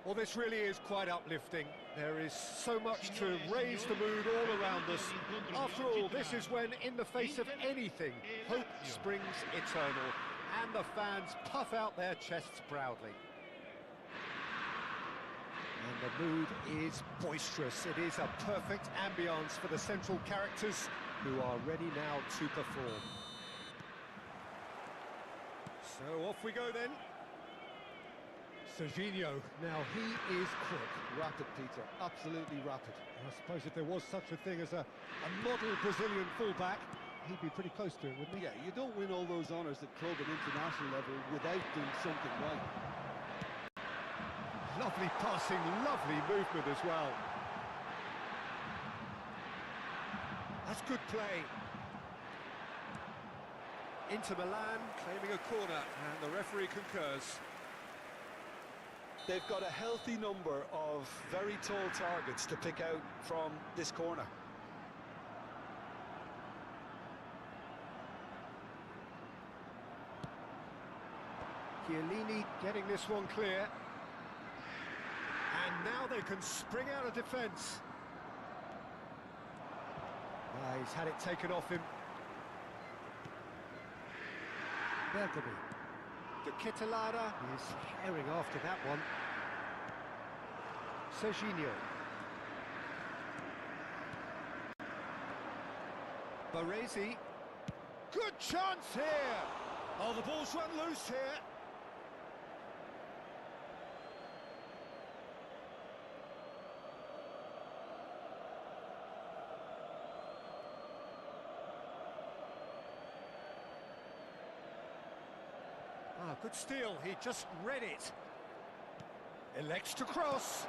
Well, this really is quite uplifting. There is so much to raise the mood all around us. After all, this is when, in the face of anything, hope springs eternal, and the fans puff out their chests proudly. And the mood is boisterous. It is a perfect ambience for the central characters, who are ready now to perform. So off we go then. Serginho, now he is quick. Rapid, Peter, absolutely rapid. I suppose if there was such a thing as a model Brazilian fullback, he'd be pretty close to it, wouldn't he? Yeah, you don't win all those honours at club and international level without doing something right. Lovely passing, lovely movement as well. That's good play. Inter Milan claiming a corner, and the referee concurs. They've got a healthy number of very tall targets to pick out from this corner. Chiellini getting this one clear. And now they can spring out of defence. He's had it taken off him. Bergami. De Ketelaere is herring after that one. Serginho. Baresi. Good chance here! Oh, the ball's run loose here. Good steal, he just read it. Elects to cross.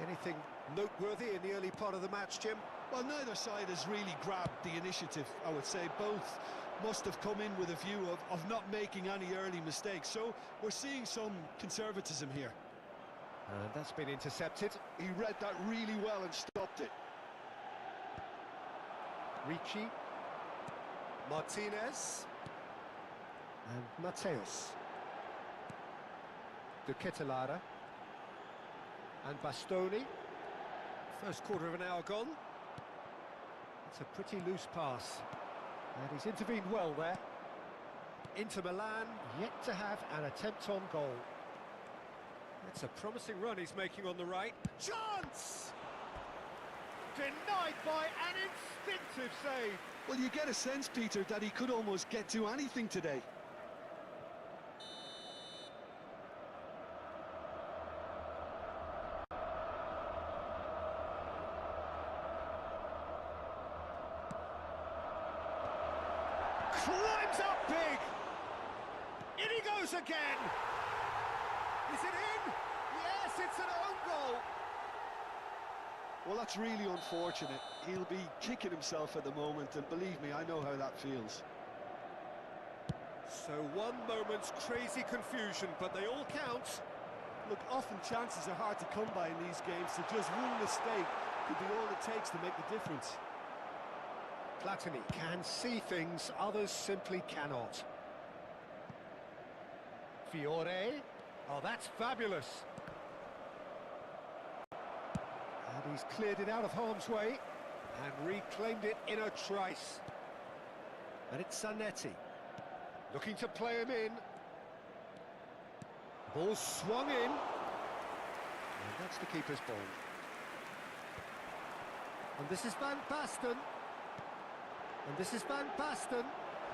Anything noteworthy in the early part of the match, Jim? Well, neither side has really grabbed the initiative, I would say. Both must have come in with a view of not making any early mistakes. So we're seeing some conservatism here. And that's been intercepted. He read that really well and stopped it. Ricci. Martinez. And Mateus. De Ketelaere. And Bastoni. First quarter of an hour gone. It's a pretty loose pass. And he's intervened well there. Inter Milan yet to have an attempt on goal. That's a promising run he's making on the right. Chance! Denied by an instinctive save. Well, you get a sense, Peter, that he could almost get to anything today. Climbs up big! In he goes again! Is it in? Yes, it's an own goal! Well, that's really unfortunate. He'll be kicking himself at the moment, and believe me, I know how that feels. So one moment's crazy confusion, but they all count. Look, often chances are hard to come by in these games, so just one mistake could be all it takes to make the difference. Platini can see things others simply cannot. Fiore. Oh, that's fabulous. And he's cleared it out of harm's way and reclaimed it in a trice. And it's Zanetti. Looking to play him in. Ball swung in. And that's the keeper's ball. And this is Van Basten. And this is Van Basten.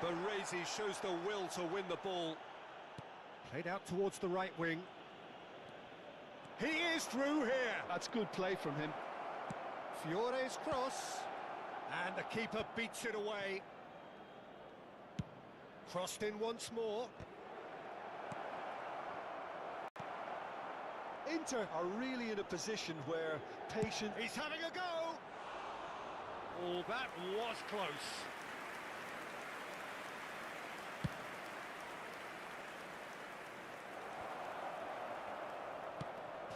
Baresi shows the will to win the ball. Played out towards the right wing. He is through here. That's good play from him. Fiore's cross. And the keeper beats it away. Crossed in once more. Inter are really in a position where patient... He's having a go! Oh, that was close.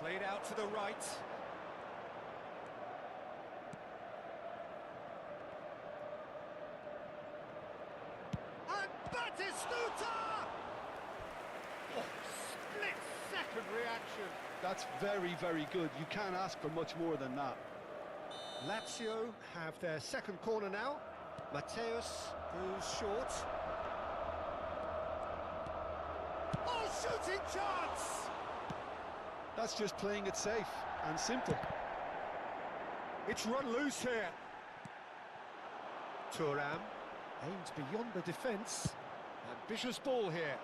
Played out to the right. And Batistuta! Oh, splits second reaction. That's very, very good. You can't ask for much more than that. Lazio have their second corner now. Mateus goes short. Oh, shooting chance! That's just playing it safe and simple. It's run loose here. Thuram aims beyond the defence. Ambitious ball here.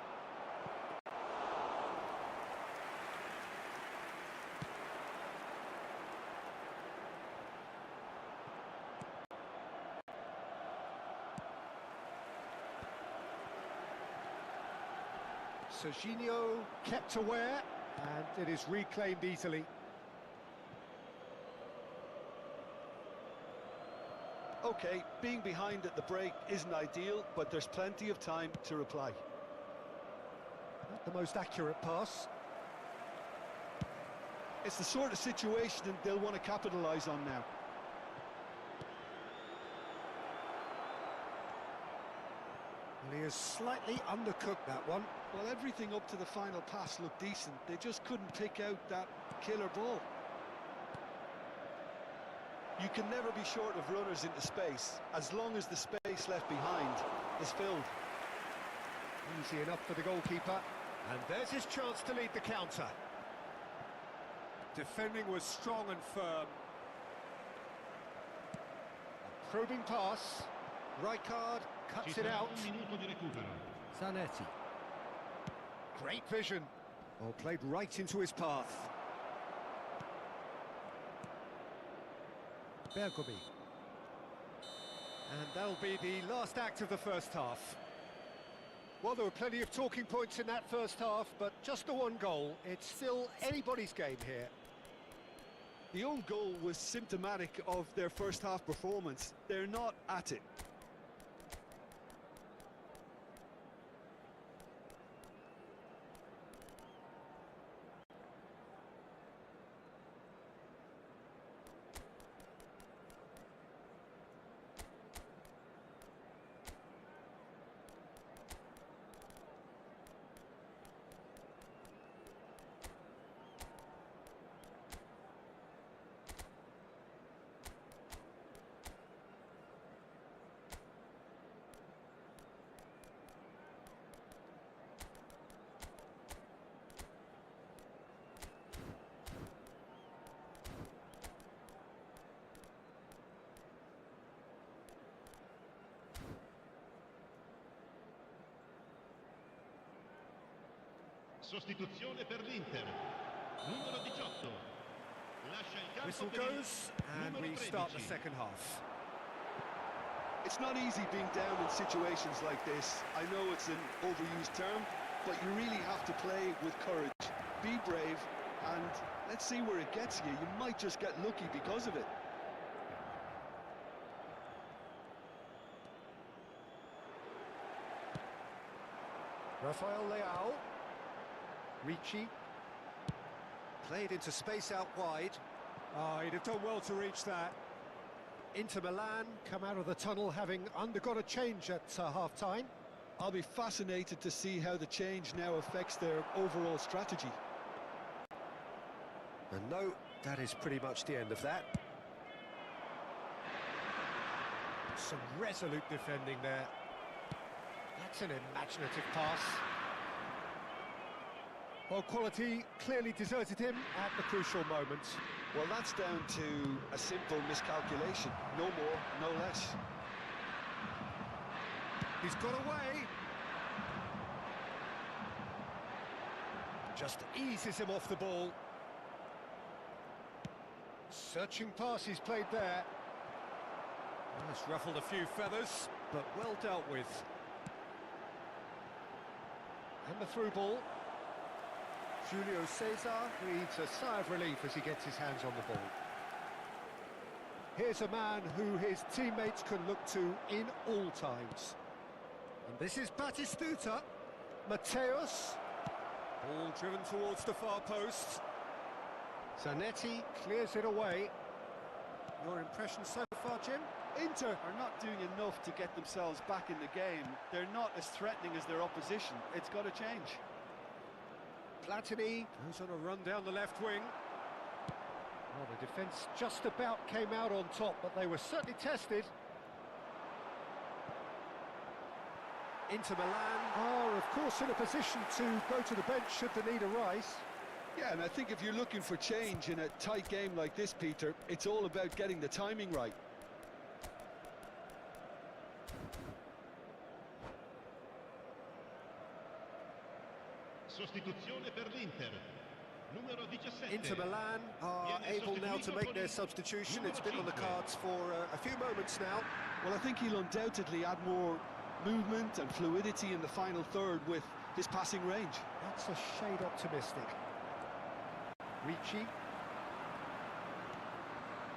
Serginho kept aware, and it is reclaimed easily. Okay, being behind at the break isn't ideal, but there's plenty of time to reply. Not the most accurate pass. It's the sort of situation that they'll want to capitalise on now. Well, he has slightly undercooked that one. Well, everything up to the final pass looked decent. They just couldn't pick out that killer ball. You can never be short of runners into space, as long as the space left behind is filled. Easy enough for the goalkeeper. And there's his chance to lead the counter. Defending was strong and firm. A probing pass. Rijkaard cuts it out. Zanetti. Great vision. Oh, played right into his path. Bergomi. And that'll be the last act of the first half. Well, there were plenty of talking points in that first half, but just the one goal. It's still anybody's game here. The own goal was symptomatic of their first half performance. They're not at it. Sostituzione per l'Inter. Numero 18. Lascia il campo. Whistle goes, and we start the second half. It's not easy being down in situations like this. I know it's an overused term, but you really have to play with courage. Be brave, and let's see where it gets you. You might just get lucky because of it. Rafael Leao. Ricci. Played into space out wide. Oh, he'd have done well to reach that. Inter Milan come out of the tunnel having undergone a change at half-time. I'll be fascinated to see how the change now affects their overall strategy. And no, that is pretty much the end of that. Some resolute defending there. That's an imaginative pass. Well, quality clearly deserted him at the crucial moment. Well, that's down to a simple miscalculation. No more, no less. He's got away. Just eases him off the ball. Searching pass he's played there. Just ruffled a few feathers, but well dealt with. And the through ball. Julio Cesar breathes a sigh of relief as he gets his hands on the ball. Here's a man who his teammates can look to in all times. And this is Batistuta. Mateus. Ball driven towards the far post. Zanetti clears it away. Your impression so far, Jim? Inter are not doing enough to get themselves back in the game. They're not as threatening as their opposition. It's got to change. Platini goes on a run down the left wing. Well, the defence just about came out on top, but they were certainly tested. Inter Milan are, of course, in a position to go to the bench should the need arise. Yeah, and I think if you're looking for change in a tight game like this, Peter, it's all about getting the timing right. Sostituzione per l'Inter. Numero 17. Inter Milan are able now to make their substitution. It's been on the cards for a few moments now. Well, I think he'll undoubtedly add more movement and fluidity in the final third with his passing range. That's a shade optimistic. Ricci.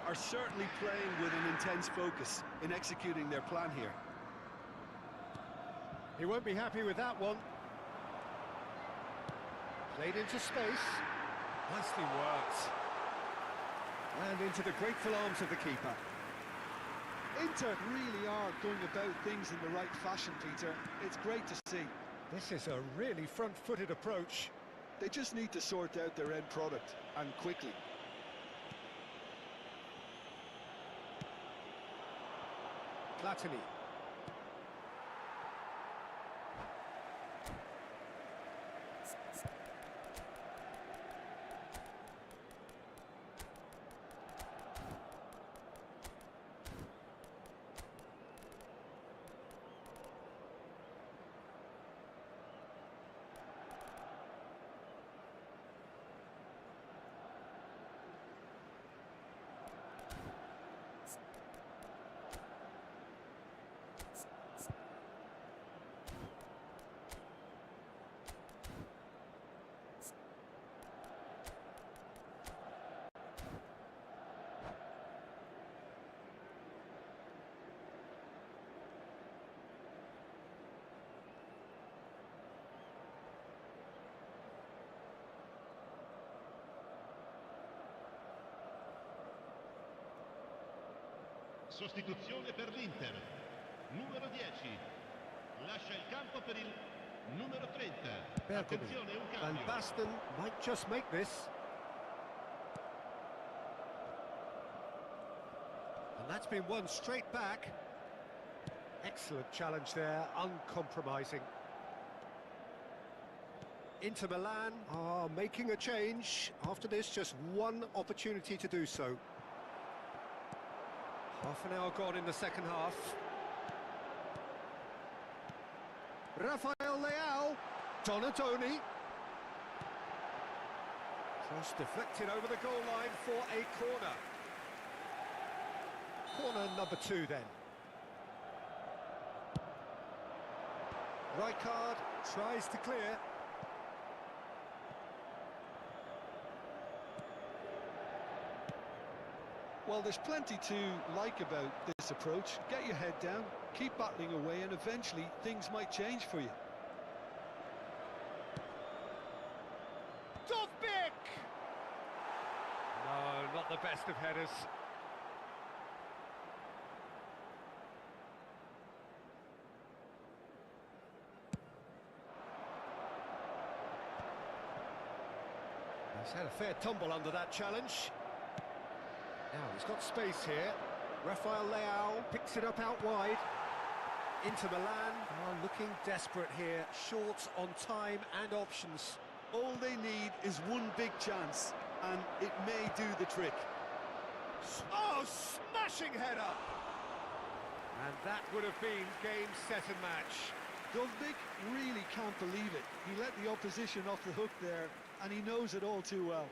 Are certainly playing with an intense focus in executing their plan here. He won't be happy with that one. Played into space. Nicely worked. And into the grateful arms of the keeper. Inter really are going about things in the right fashion, Peter. It's great to see. This is a really front-footed approach. They just need to sort out their end product, and quickly. Platini. Sostituzione per l'Inter. Numero 10. Lascia il campo per il numero 30. Attenzione, un Van cambio. Basten might just make this. And that's been won straight back. Excellent challenge there, uncompromising. Inter Milan are making a change. After this, just one opportunity to do so. Half an hour gone in the second half. Rafael Leao. Donadoni. Cross deflected over the goal line for a corner. Corner number 2 then. Rijkaard tries to clear. Well, there's plenty to like about this approach. Get your head down, keep battling away, and eventually things might change for you. Dovbik! No, not the best of headers. He's had a fair tumble under that challenge. Now, he's got space here. Rafael Leao picks it up out wide. Inter Milan are looking desperate here, short on time and options. All they need is one big chance, and it may do the trick. Oh, smashing header! And that would have been game, set and match. Dovbik really can't believe it. He let the opposition off the hook there, and he knows it all too well.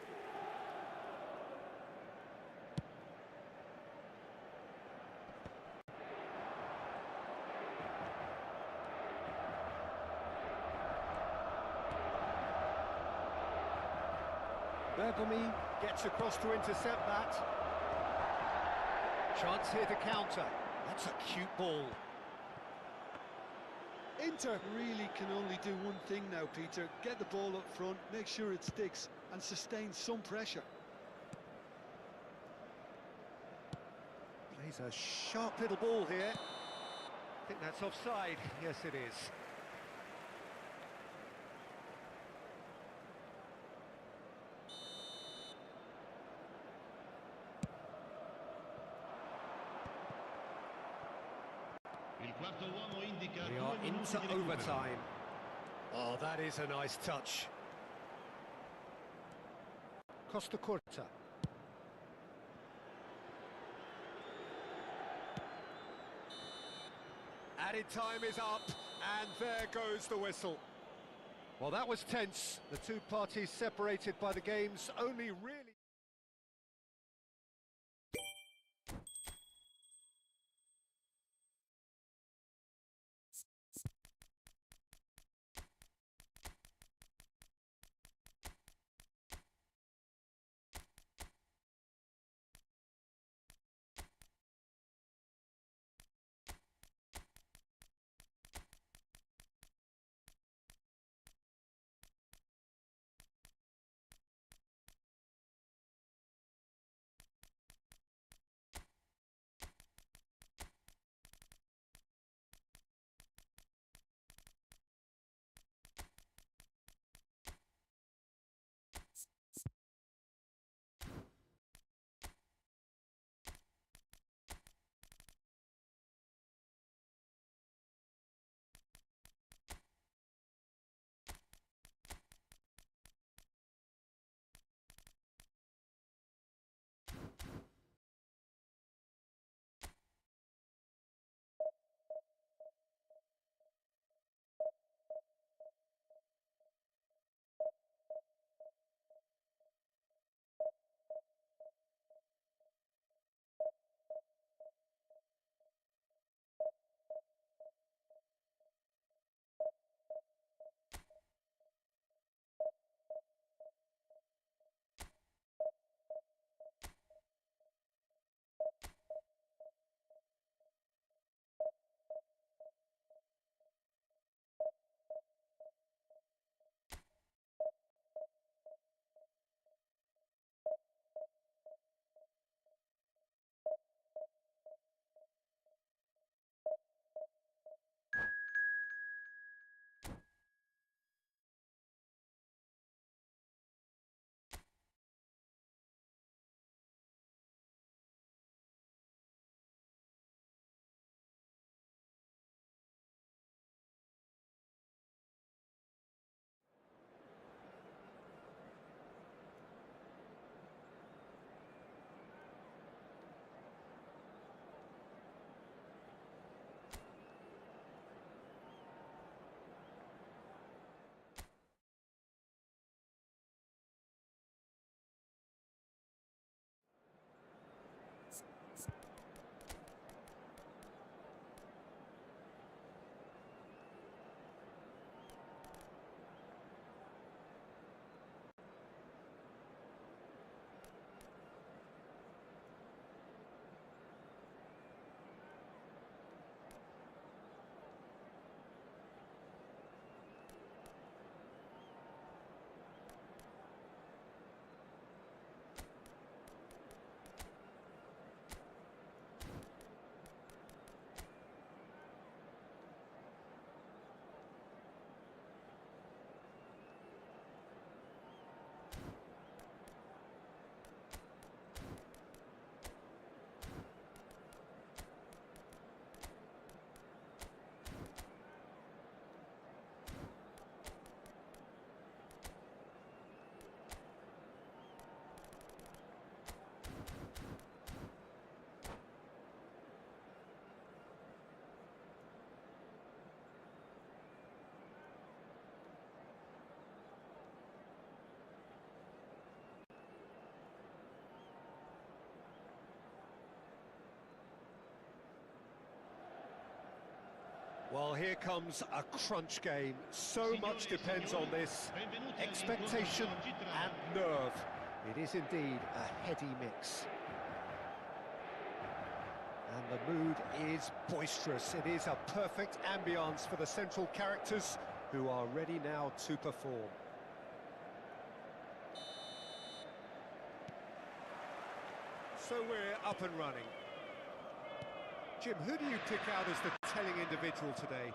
Bergomi gets across to intercept that. Chance here to counter. That's a cute ball. Inter really can only do one thing now, Peter. Get the ball up front, make sure it sticks, and sustain some pressure. Plays a sharp little ball here. I think that's offside. Yes, it is. quarto uomo indica We 2 are minuti into di recupero. overtime. Oh, that is a nice touch. Costa Curta. Added time is up, and there goes the whistle. Well, that was tense. The two parties separated by the game's only really... Well, here comes a crunch game. So much depends on this. Expectation and nerve. It is indeed a heady mix. And the mood is boisterous. It is a perfect ambience for the central characters who are ready now to perform. So we're up and running. Jim, who do you pick out as the telling individual today?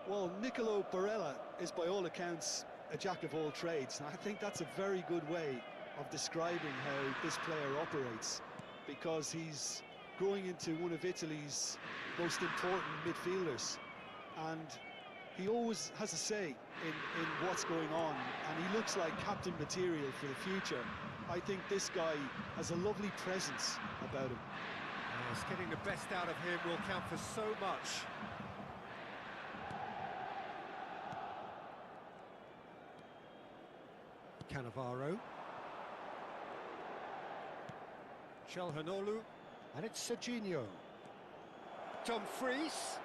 Well, Nicolo Barella is by all accounts a jack of all trades. And I think that's a very good way of describing how this player operates, because he's growing into one of Italy's most important midfielders, and he always has a say in what's going on, and he looks like captain material for the future. I think this guy has a lovely presence about him. Yes, getting the best out of him will count for so much. Cannavaro. Calhanoglu, and it's Serginho. Dumfries,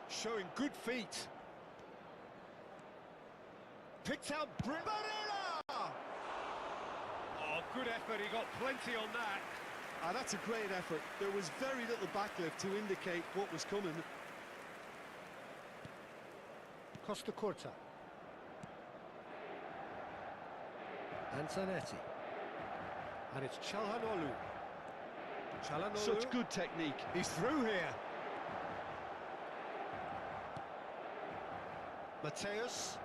showing good feet. Picked out Barella! Oh, good effort, he got plenty on that. Ah, that's a great effort. There was very little backlift to indicate what was coming. Costa Curta. Antonetti. And it's Calhanoglu. Calhanoglu. Such good technique. He's through here. Mateus.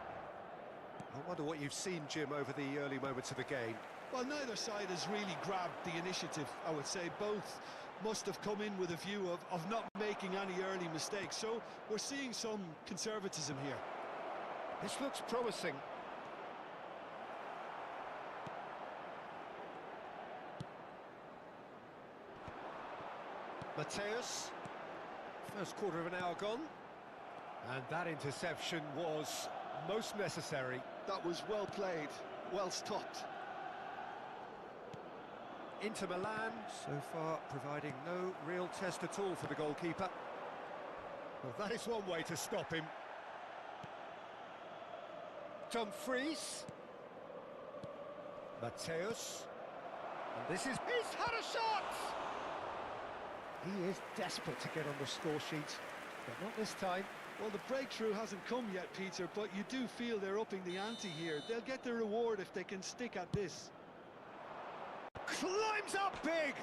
I wonder what you've seen, Jim, over the early moments of the game. Well, neither side has really grabbed the initiative, I would say. Both must have come in with a view of not making any early mistakes. So we're seeing some conservatism here. This looks promising. Mateus, first quarter of an hour gone, and that interception was most necessary. That was well played, well stopped. Inter Milan, so far providing no real test at all for the goalkeeper. Well, that is one way to stop him. Dumfries. Mateus. And this is... He's had a shot! He is desperate to get on the score sheet, but not this time. Well, the breakthrough hasn't come yet, Peter, but you do feel they're upping the ante here. They'll get their reward if they can stick at this. Climbs up big!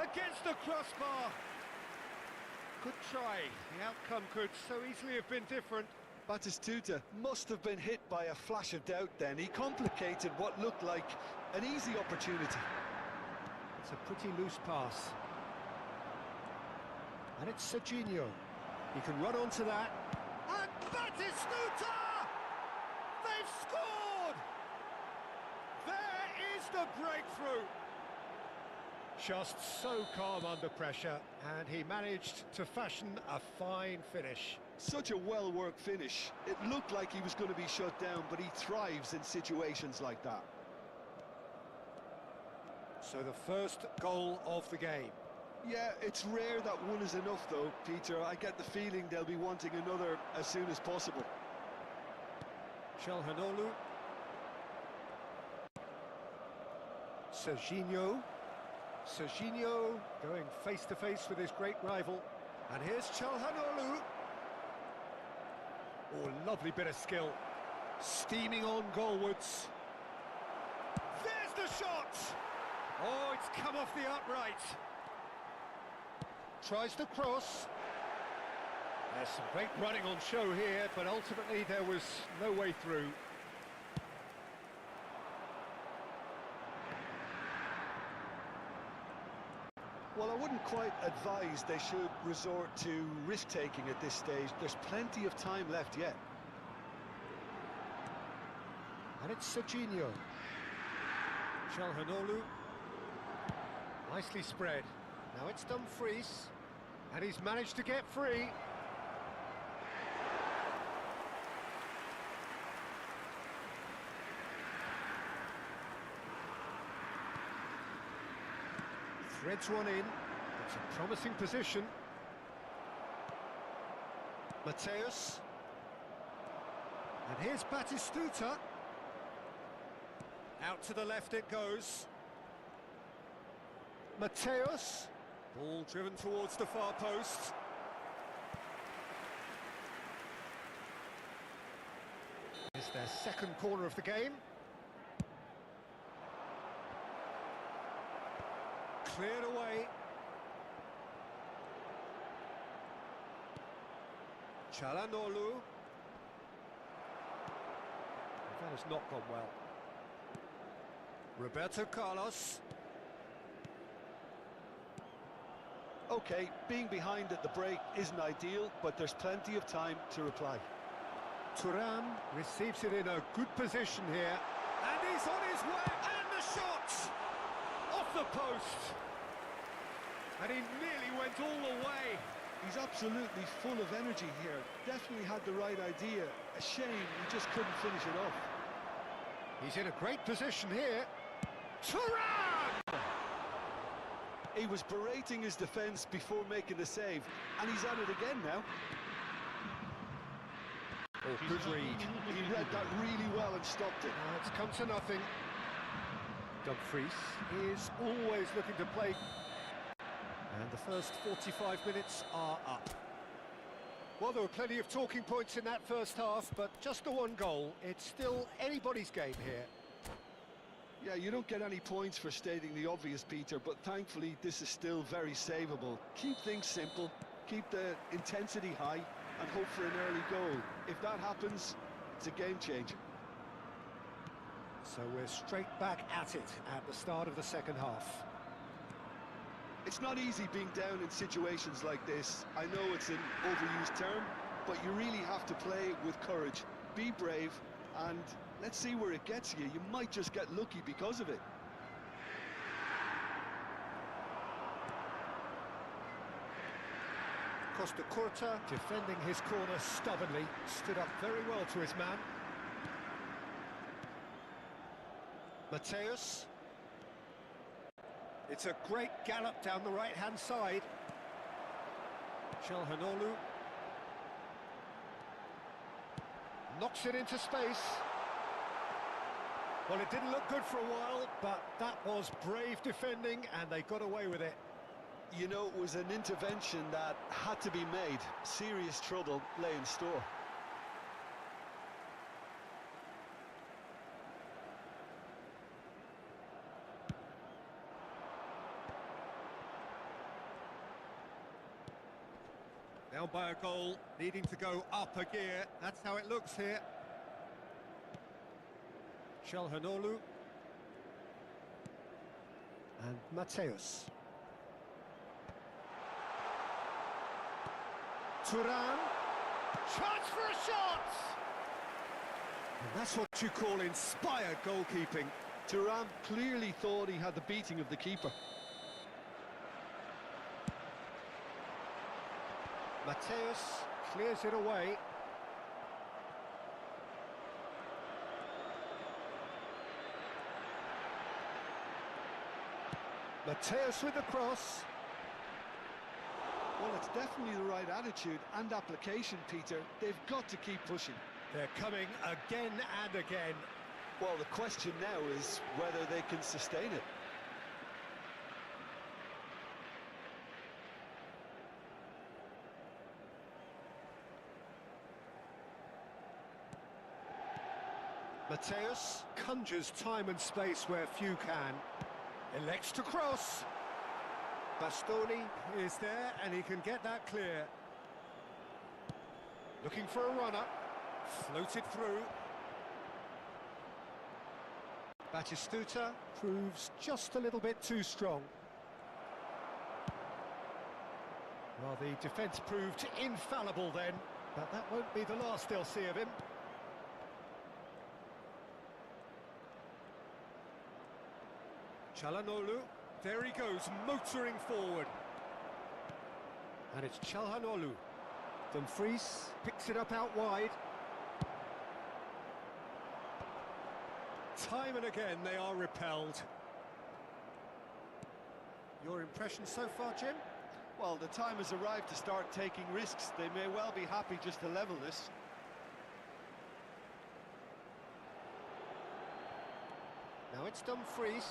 Against the crossbar! Good try. The outcome could so easily have been different. Batistuta must have been hit by a flash of doubt then. He complicated what looked like an easy opportunity. It's a pretty loose pass. And it's Serginho. He can run onto that. And Batistuta! They've scored! There is the breakthrough. Just so calm under pressure, and he managed to fashion a fine finish. Such a well-worked finish. It looked like he was going to be shut down, but he thrives in situations like that. So the first goal of the game. Yeah, it's rare that one is enough though, Peter. I get the feeling they'll be wanting another as soon as possible. Calhanoglu. Serginho. Serginho going face-to-face with his great rival. And here's Calhanoglu. Oh, lovely bit of skill. Steaming on goalwards. There's the shot! Oh, it's come off the upright. Tries to cross. There's some great running on show here, but ultimately there was no way through. Well, I wouldn't quite advise they should resort to risk-taking at this stage. There's plenty of time left yet. And it's Serginho. Calhanoglu. Nicely spread. Now it's Dumfries. And he's managed to get free. Threads one in. It's a promising position. Mateus. And here's Batistuta. Out to the left it goes. Mateus. Ball driven towards the far post. It's their second corner of the game. Cleared away. Calhanoglu. That has not gone well. Roberto Carlos. Okay, being behind at the break isn't ideal, but there's plenty of time to reply. Thuram receives it in a good position here. And he's on his way, and the shot! Off the post! And he nearly went all the way. He's absolutely full of energy here. Definitely had the right idea. A shame he just couldn't finish it off. He's in a great position here. Thuram! He was berating his defence before making the save, and he's at it again now. Oh, good read. He read that really well and stopped it. It's come to nothing. Dumfries is always looking to play. And the first 45 minutes are up. Well, there were plenty of talking points in that first half, but just the one goal. It's still anybody's game here. Yeah, you don't get any points for stating the obvious, Peter, but thankfully this is still very savable. Keep things simple, keep the intensity high, and hope for an early goal. If that happens, it's a game changer. So we're straight back at it at the start of the second half. It's not easy being down in situations like this. I know it's an overused term, but you really have to play with courage. Be brave, and let's see where it gets you. You might just get lucky because of it. Costa Curta defending his corner stubbornly, stood up very well to his man. Mateus. It's a great gallop down the right-hand side. Çalhanoğlu knocks it into space. Well, it didn't look good for a while, but that was brave defending, and they got away with it. You know, it was an intervention that had to be made. Serious trouble lay in store. Down by a goal, needing to go up a gear. That's how it looks here. Çalhanoğlu. And Mateus. Thuram. Chance for a shot! And that's what you call inspired goalkeeping. Thuram clearly thought he had the beating of the keeper. Mateus clears it away. Mateus with the cross. Well, it's definitely the right attitude and application, Peter. They've got to keep pushing. They're coming again and again. Well, the question now is whether they can sustain it. Mateus conjures time and space where few can. Elects to cross. Bastoni is there, and he can get that clear. Looking for a runner. Floated through. Batistuta proves just a little bit too strong. Well, the defence proved infallible then, but that won't be the last they'll see of him. Çalhanoğlu, there he goes, motoring forward. And it's Çalhanoğlu. Dumfries picks it up out wide. Time and again they are repelled. Your impression so far, Jim? Well, the time has arrived to start taking risks. They may well be happy just to level this. Now it's Dumfries.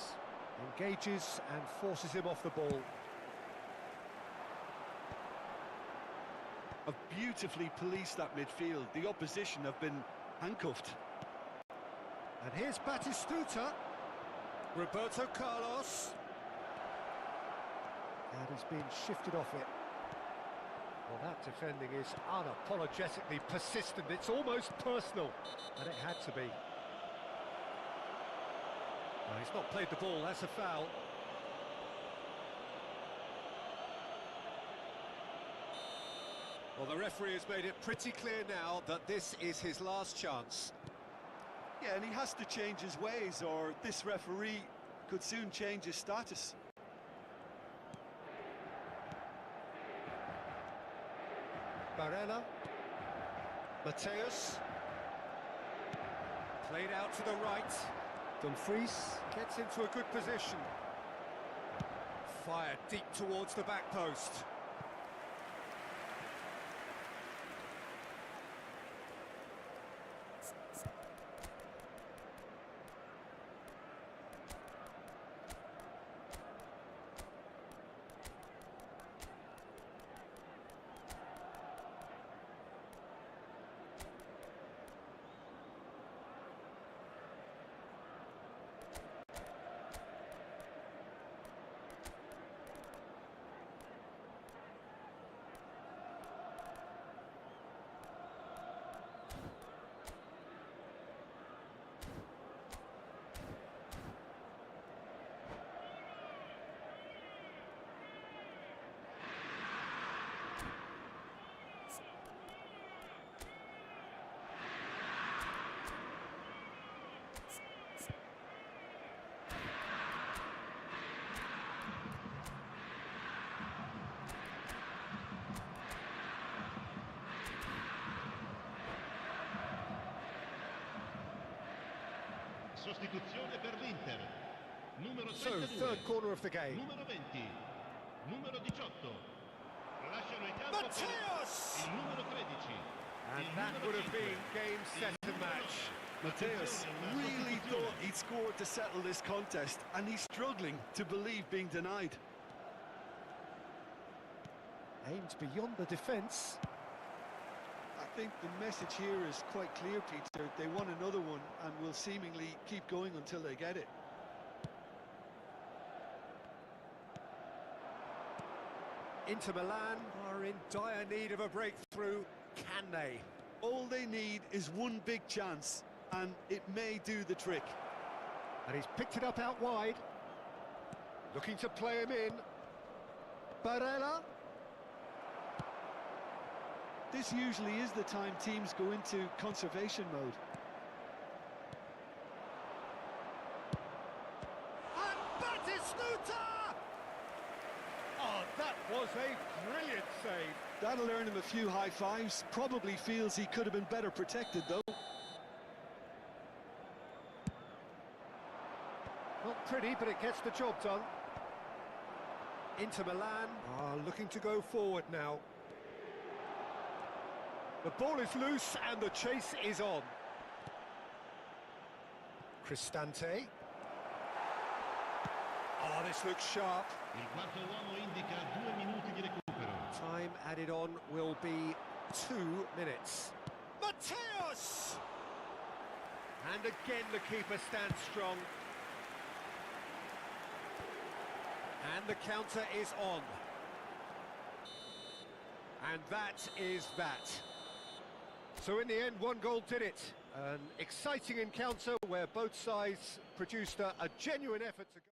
Engages and forces him off the ball. Have beautifully policed that midfield. The opposition have been handcuffed. And here's Batistuta. Roberto Carlos. And he's been shifted off it. Well, that defending is unapologetically persistent. It's almost personal. And it had to be. No, he's not played the ball, that's a foul. Well, the referee has made it pretty clear now that this is his last chance. Yeah, and he has to change his ways, or this referee could soon change his status. Barella. Mateus. Played out to the right. Dumfries gets into a good position. Fired deep towards the back post. Sostituzione per l'Inter. Numero 32. So, third corner of the game. Numero 20. Numero 18. Lasciano il campo Mateus! il numero 13. And that would have been game, set and match. Mateus really thought he'd scored to settle this contest, and he's struggling to believe being denied. Aimed beyond the defence. I think the message here is quite clear, Peter. They want another one and will seemingly keep going until they get it. Inter Milan are in dire need of a breakthrough. Can they? All they need is one big chance, and it may do the trick. And he's picked it up out wide. Looking to play him in. Barella. This usually is the time teams go into conservation mode. And Batistuta! Oh, that was a brilliant save. That'll earn him a few high fives. Probably feels he could have been better protected, though. Not pretty, but it gets the job done. Inter Milan are looking to go forward now. The ball is loose and the chase is on. Cristante. Oh, this looks sharp. Il quarto uomo indica 2 minuti di recupero. Time added on will be 2 minutes. Mateus! And again the keeper stands strong. And the counter is on. And that is that. So in the end, one goal did it. An exciting encounter where both sides produced a genuine effort to go.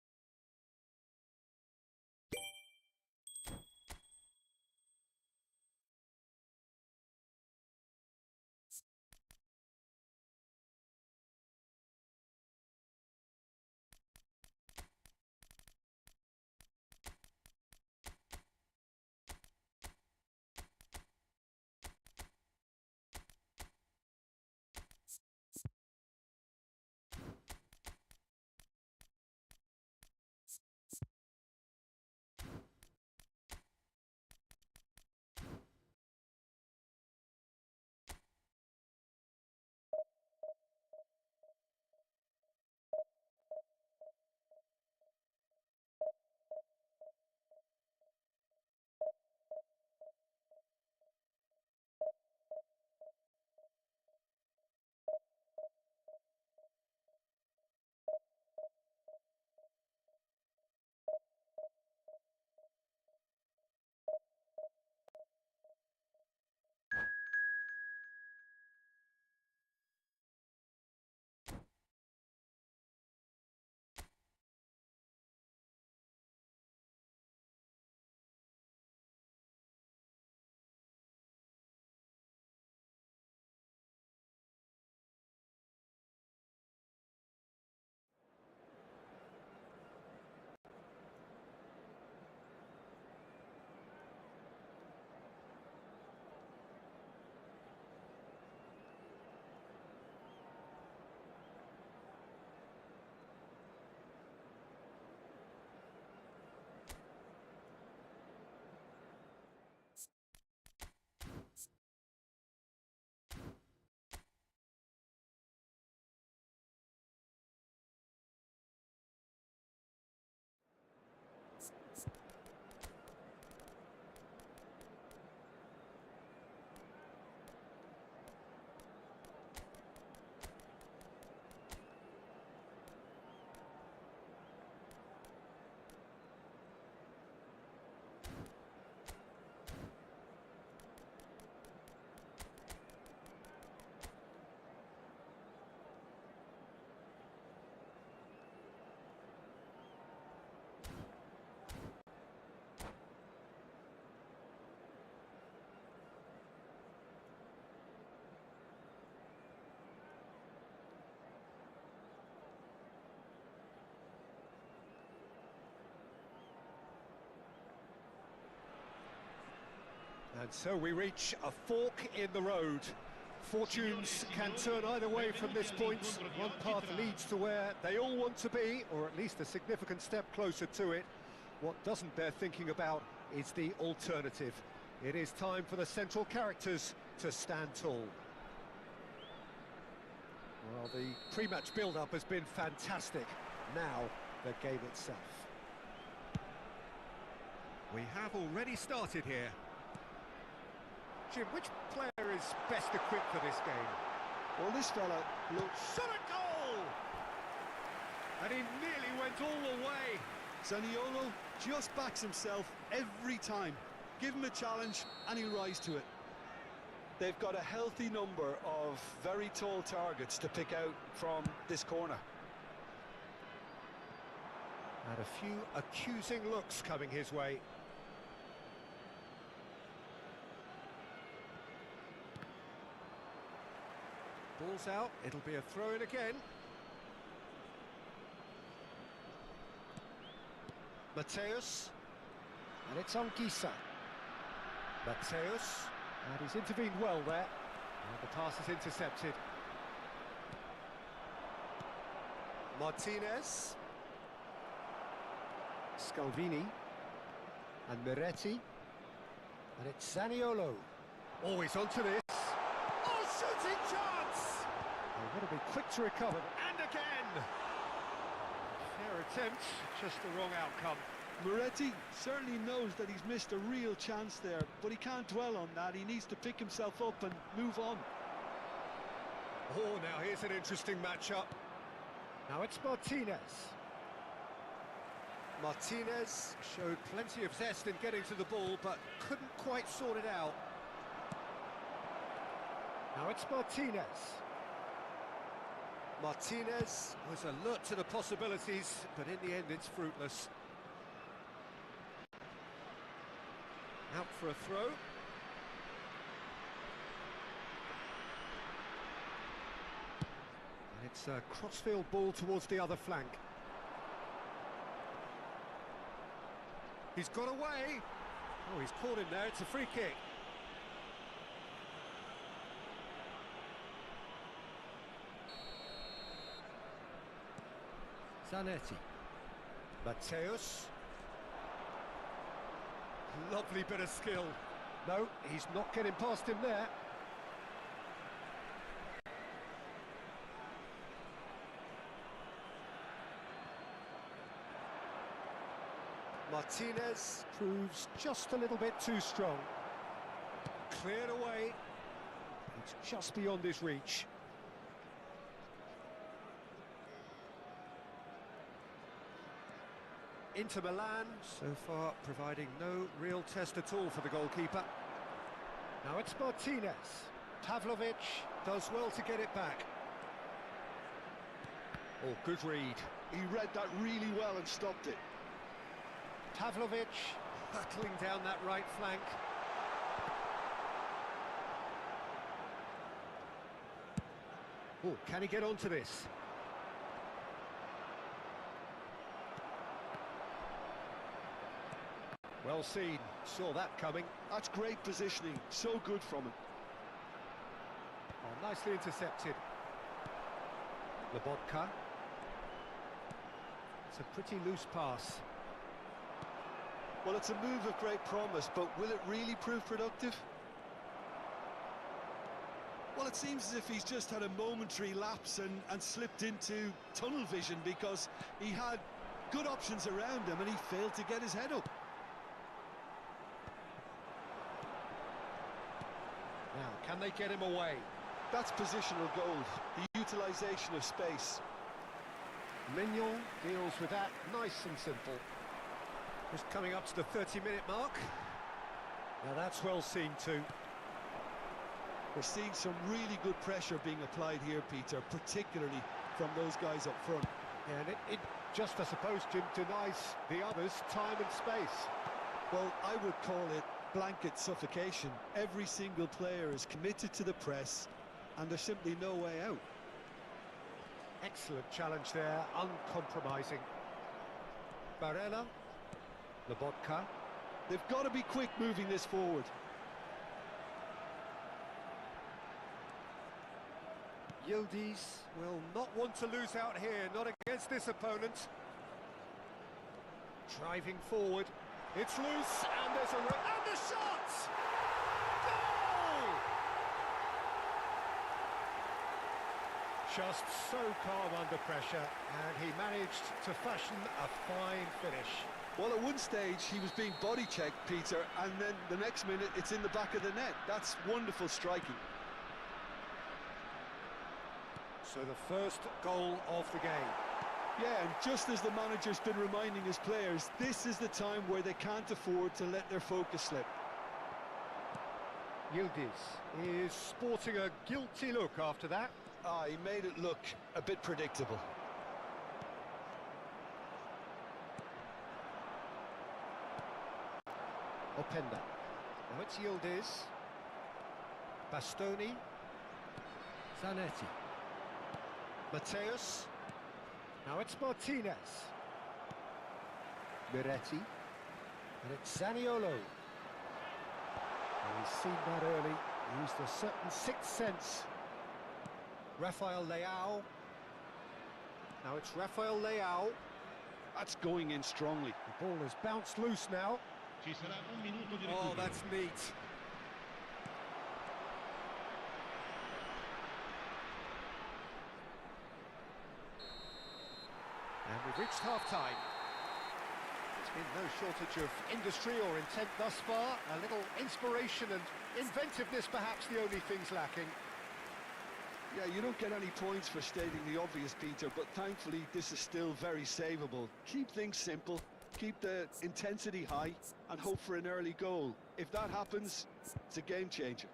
And so we reach a fork in the road. Fortunes can turn either way from this point. One path leads to where they all want to be, or at least a significant step closer to it. What doesn't bear thinking about is the alternative. It is time for the central characters to stand tall. Well, the pre-match build-up has been fantastic. Now, the game itself. We have already started here. Jim, which player is best equipped for this game? Well, this fella looks... Shot a goal! And he nearly went all the way. Zaniolo just backs himself every time. Give him a challenge and he'll rise to it. They've got a healthy number of very tall targets to pick out from this corner. And a few accusing looks coming his way. Ball's out, it'll be a throw-in again. Mateus. And it's on Gisa. Mateus. And he's intervened well there. And the pass is intercepted. Martinez. Scalvini. And Miretti. And it's Zaniolo. Always onto this. Oh, shooting chance! They've got to be quick to recover. And again! Fair attempt, just the wrong outcome. Miretti certainly knows that he's missed a real chance there, but he can't dwell on that. He needs to pick himself up and move on. Oh, now here's an interesting matchup. Now it's Martinez. Martinez showed plenty of zest in getting to the ball, but couldn't quite sort it out. Now it's Martinez. Martinez was alert to the possibilities, but in the end it's fruitless. Out for a throw. And it's a crossfield ball towards the other flank. He's got away. Oh, he's caught him there. It's a free kick. Zanetti. Mateus. Lovely bit of skill. No, he's not getting past him there. Martinez proves just a little bit too strong. Cleared away. It's just beyond his reach. Inter Milan, so far providing no real test at all for the goalkeeper. Now it's Martinez. Pavlovic does well to get it back. Oh, good read. He read that really well and stopped it. Pavlovic battling down that right flank. Oh, can he get onto this? Well seen, saw that coming. That's great positioning, so good from him. Oh, nicely intercepted. Lobotka. It's a pretty loose pass. Well, it's a move of great promise, but will it really prove productive? Well, it seems as if he's just had a momentary lapse and slipped into tunnel vision, because he had good options around him and he failed to get his head up. Now, can they get him away? That's positional gold, the utilisation of space. Mignon deals with that, nice and simple. Just coming up to the 30-minute mark. Now that's well seen too. We're seeing some really good pressure being applied here, Peter, particularly from those guys up front. Yeah, and it just, I suppose, Jim, denies the others time and space. Well, I would call it blanket suffocation. Every single player is committed to the press, and there's simply no way out. Excellent challenge there, uncompromising. Barella, Lobotka. They've got to be quick moving this forward. Yildiz will not want to lose out here, not against this opponent. Driving forward, it's loose, and there's and the shot! Goal! Just so calm under pressure, and he managed to fashion a fine finish. Well, at one stage he was being body checked, Peter, and then the next minute it's in the back of the net. That's wonderful striking. So the first goal of the game. Yeah, and just as the manager's been reminding his players, this is the time where they can't afford to let their focus slip. Yildiz is sporting a guilty look after that. He made it look a bit predictable. Openda. Now it's Yildiz. Bastoni. Zanetti. Mateus. Now it's Martinez. Miretti. And it's Zaniolo. Well, he's seen that early. Used a certain sixth sense. Rafael Leao. Now it's Rafael Leao. That's going in strongly. The ball has bounced loose now. Ci sarà un minuto di Oh, recupero. that's neat. And we've reached half-time. There's been no shortage of industry or intent thus far. A little inspiration and inventiveness, perhaps the only things lacking. Yeah, you don't get any points for stating the obvious, Peter, but thankfully this is still very savable. Keep things simple, keep the intensity high, and hope for an early goal. If that happens, it's a game changer.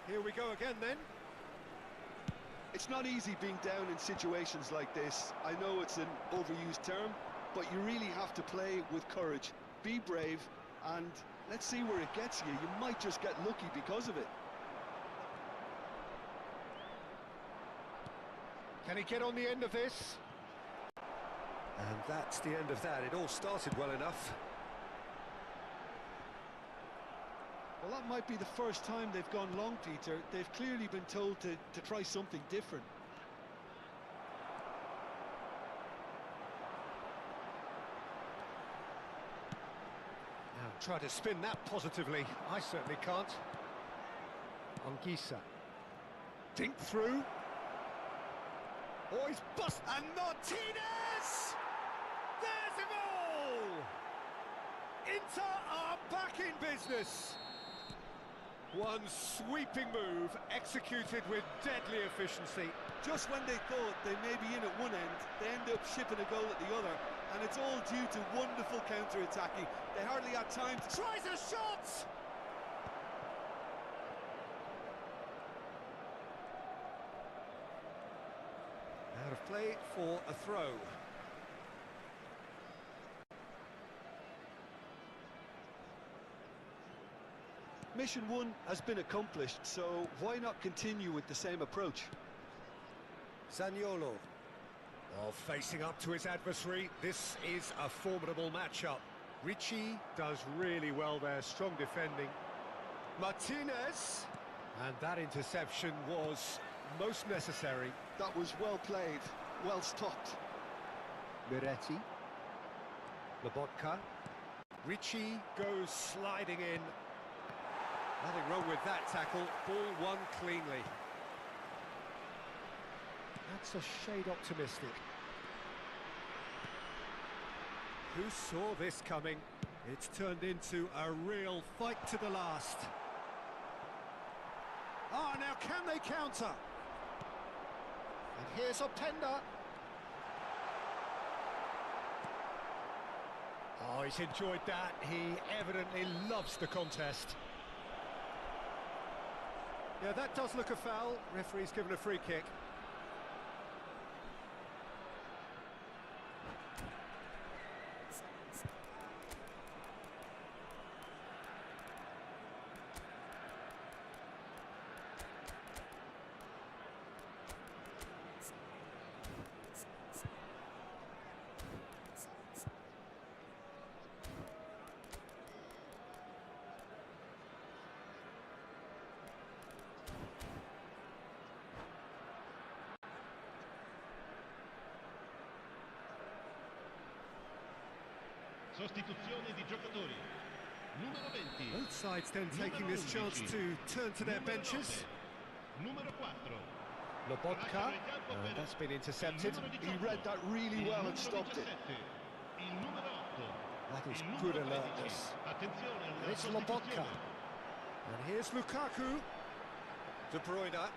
Here we go again then. It's not easy being down in situations like this. I know it's an overused term, but you really have to play with courage. Be brave, and let's see where it gets you. You might just get lucky because of it. Can he get on the end of this? And that's the end of that. It all started well enough. Well, that might be the first time they've gone long, Peter. They've clearly been told to try something different. Now, try to spin that positively. I certainly can't. Anguissa. Dink through. Oh, he's bust. And Martinez! There's a goal! Inter are back in business. One sweeping move, executed with deadly efficiency. Just when they thought they may be in at one end, they end up shipping a goal at the other, and it's all due to wonderful counter-attacking. They hardly had time to... Tries a shot! Out of play for a throw. Mission 1 has been accomplished, so why not continue with the same approach? Zaniolo. Oh, facing up to his adversary, this is a formidable matchup. Ricci does really well there, strong defending. Martinez, and that interception was most necessary. That was well played, well stopped. Miretti. Lobotka. Ricci goes sliding in. Nothing wrong with that tackle, ball won cleanly. That's a shade optimistic. Who saw this coming? It's turned into a real fight to the last. Ah, now can they counter? And here's Openda. Oh, he's enjoyed that. He evidently loves the contest. Yeah, that does look a foul. Referee's given a free kick. Sostituzione di giocatori. Numero 20. Both sides then taking this chance to turn to their benches. Numero 4. Lobotka, that's been intercepted. He read that really well and stopped it. Il numero 8. That is good alertness. Attenzione And alla it's Lobotka. sostituzione. And here's Lukaku. De Bruyne.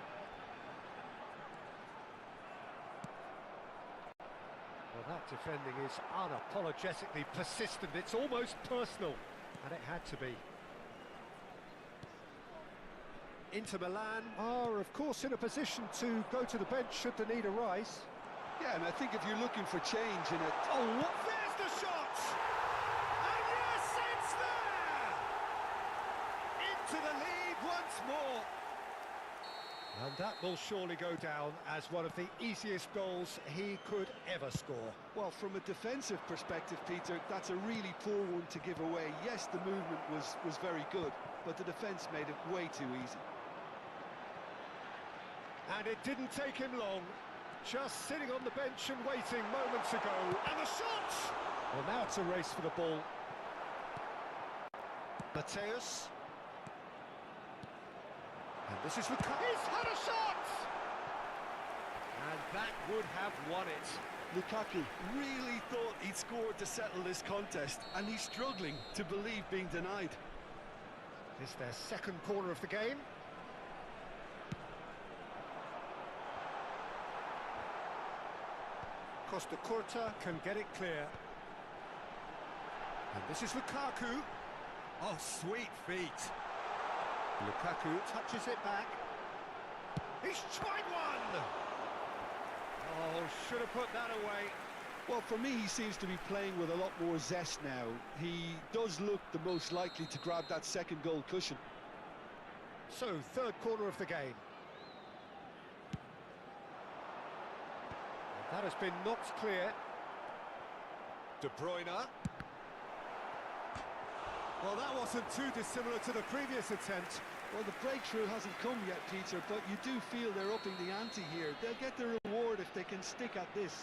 Well, that defending is unapologetically persistent. It's almost personal. And it had to be. Inter Milan are, of course, in a position to go to the bench should the need arise. Yeah, and I think if you're looking for change in it... Oh, what? There's the shot! And yes, it's there! Into the lead once more. And that will surely go down as one of the easiest goals he could ever score. Well, from a defensive perspective, Peter, that's a really poor one to give away. Yes, the movement was very good, but the defence made it way too easy. And it didn't take him long. Just sitting on the bench and waiting moments ago. And the shot! Well, now it's a race for the ball. Mateus. And this is Lukaku. He's had a shot! And that would have won it. Lukaku really thought he'd scored to settle this contest, and he's struggling to believe being denied. This is their second corner of the game. Costa Curta can get it clear. And this is Lukaku. Oh, sweet feet. Lukaku touches it back. He's tried one! Oh, should have put that away. Well, for me, he seems to be playing with a lot more zest now. He does look the most likely to grab that second goal cushion. So, third corner of the game. That has been knocked clear. De Bruyne. Well, that wasn't too dissimilar to the previous attempt. Well, the breakthrough hasn't come yet, Peter, but you do feel they're upping the ante here. They'll get the reward if they can stick at this.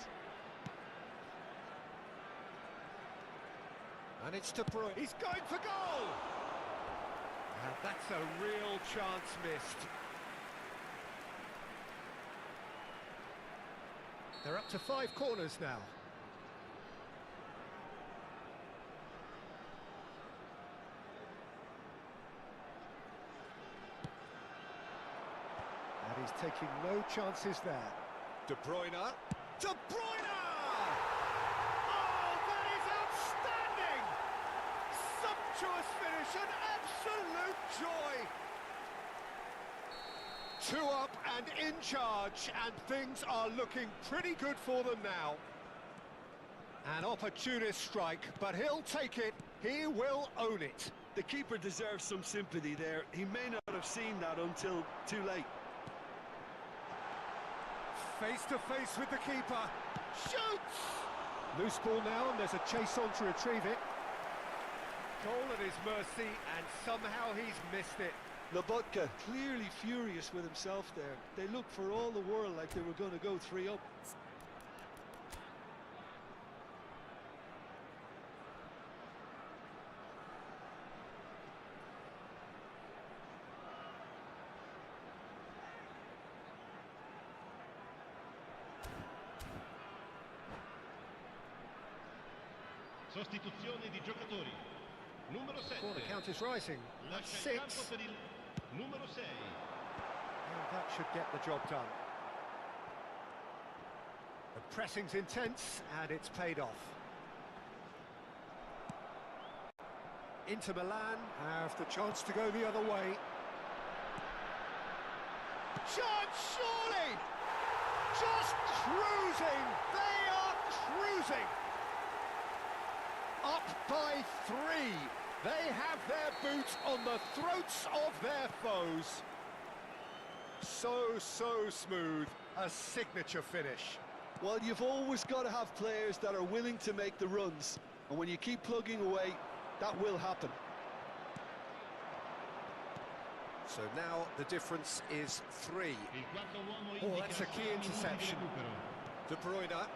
And it's De Bruyne. He's going for goal! And that's a real chance missed. They're up to 5 corners now. And he's taking no chances there. De Bruyne. De Bruyne! Oh, that is outstanding! Sumptuous finish, an absolute joy! 2 up and in charge, and things are looking pretty good for them now. An opportunist strike, but he'll take it. He will own it. The keeper deserves some sympathy there. He may not have seen that until too late. Face to face with the keeper. Shoots! Loose ball now, and there's a chase on to retrieve it. Goal at his mercy, and somehow he's missed it. Lobotka clearly furious with himself there. They looked for all the world like they were going to go 3 up. Sostituzione di giocatori. Numero 7. Corner count is rising. That's 6. Per il numero 6. And that should get the job done. The pressing's intense, and it's paid off. Inter Milan have the chance to go the other way. Chance, surely! Just cruising! They are cruising! Up by 3. They have their boot on the throats of their foes. So smooth. A signature finish. Well, you've always got to have players that are willing to make the runs. And when you keep plugging away, that will happen. So now the difference is 3. Oh, that's a key interception. De Bruyne.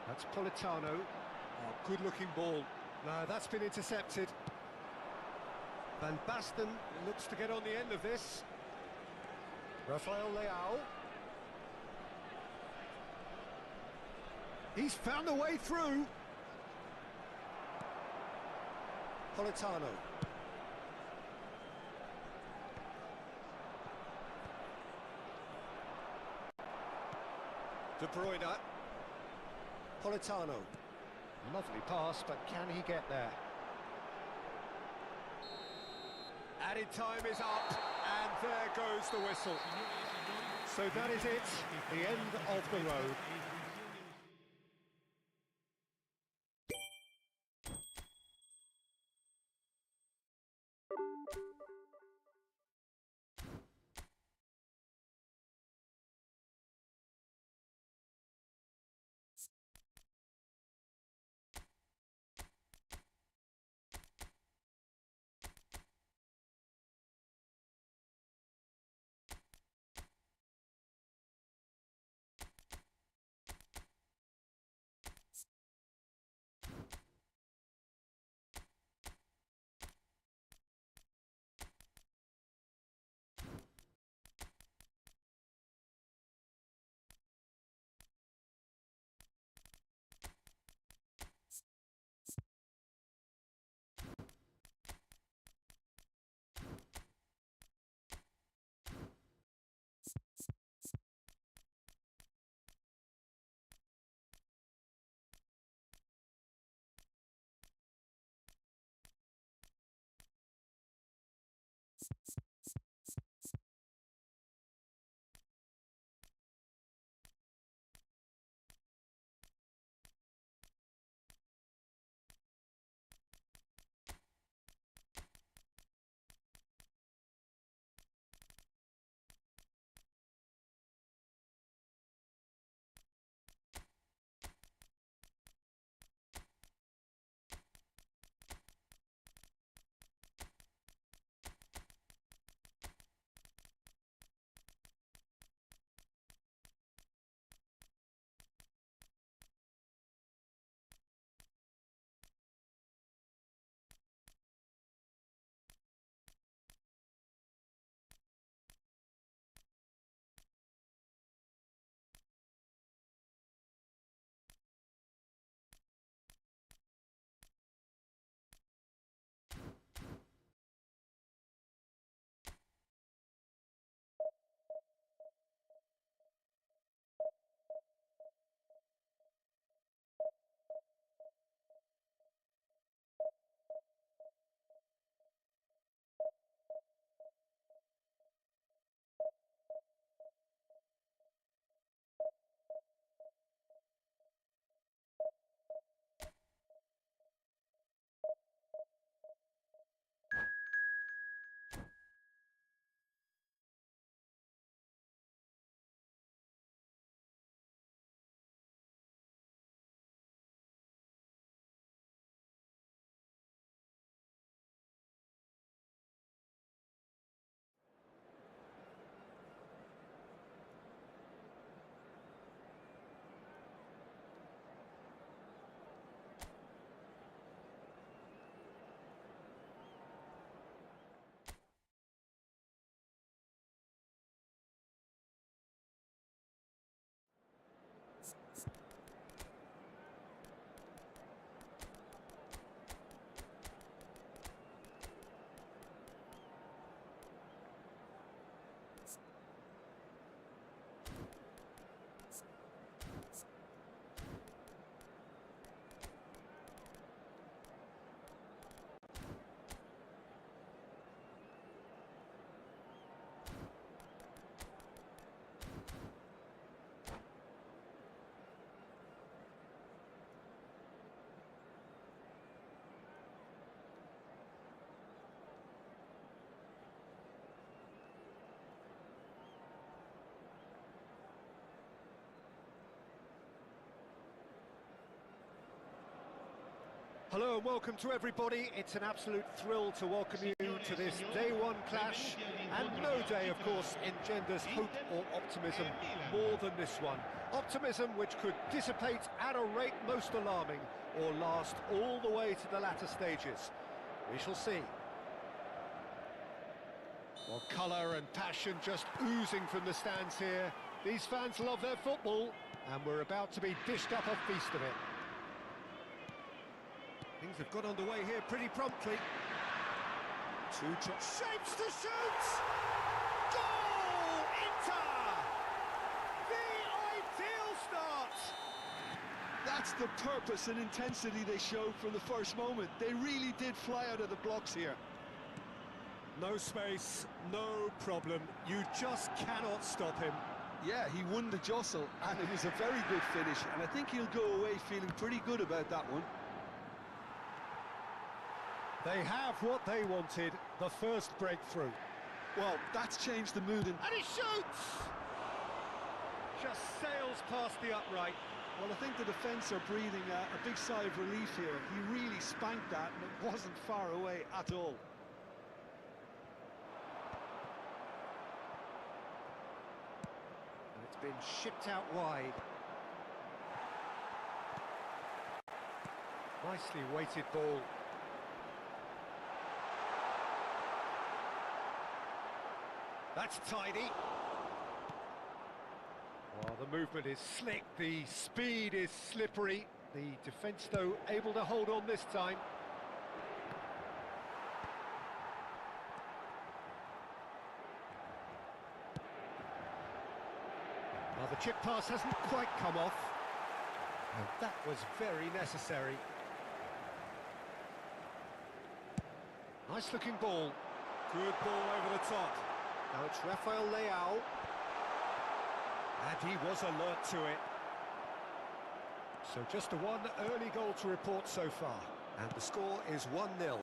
That's Politano. Oh, good-looking ball. No, that's been intercepted. Van Basten looks to get on the end of this. Rafael Leao. He's found a way through. Politano. De Bruyne. Politano. Lovely pass, but can he get there? Added time is up, and there goes the whistle. So that is it, the end of the road. Hello and welcome to everybody. It's an absolute thrill to welcome you to this day one clash, and no day, of course, engenders hope or optimism more than this one. Optimism which could dissipate at a rate most alarming, or last all the way to the latter stages. We shall see. Well, colour and passion just oozing from the stands here. These fans love their football, and we're about to be dished up a feast of it. Things have got underway here pretty promptly. Shapes to shoot! Goal! Inter! The ideal start! That's the purpose and intensity they showed from the first moment. They really did fly out of the blocks here. No space, no problem. You just cannot stop him. Yeah, he won the jostle, and it was a very good finish, and I think he'll go away feeling pretty good about that one. They have what they wanted, the first breakthrough. Well, that's changed the mood. And he shoots! Just sails past the upright. Well, I think the defence are breathing a big sigh of relief here. He really spanked that, and it wasn't far away at all. And it's been shipped out wide. Nicely weighted ball. That's tidy. Well, the movement is slick, the speed is slippery. The defence, though, able to hold on this time. Well, the chip pass hasn't quite come off. And that was very necessary. Nice looking ball. Good ball over the top. Now it's Rafael Leao. And he was alert to it. So just one early goal to report so far. And the score is 1-0.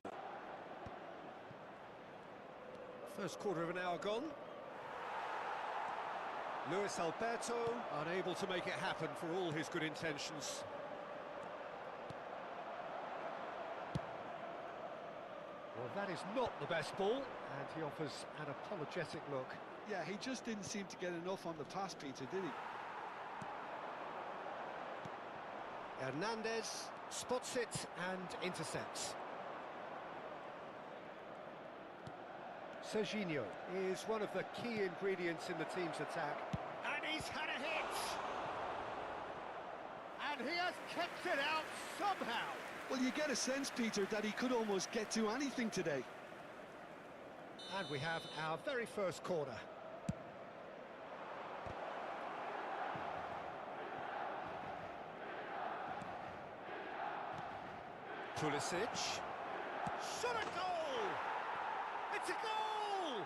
First quarter of an hour gone. Luis Alberto unable to make it happen for all his good intentions. Well, that is not the best ball, and he offers an apologetic look. Yeah, he just didn't seem to get enough on the pass, Peter, did he? Hernandez spots it and intercepts. Serginho is one of the key ingredients in the team's attack. And he's had a hit! And he has kept it out somehow! Well, you get a sense, Peter, that he could almost get to anything today. And we have our very first corner. Pulisic. Shot a goal! It's a goal!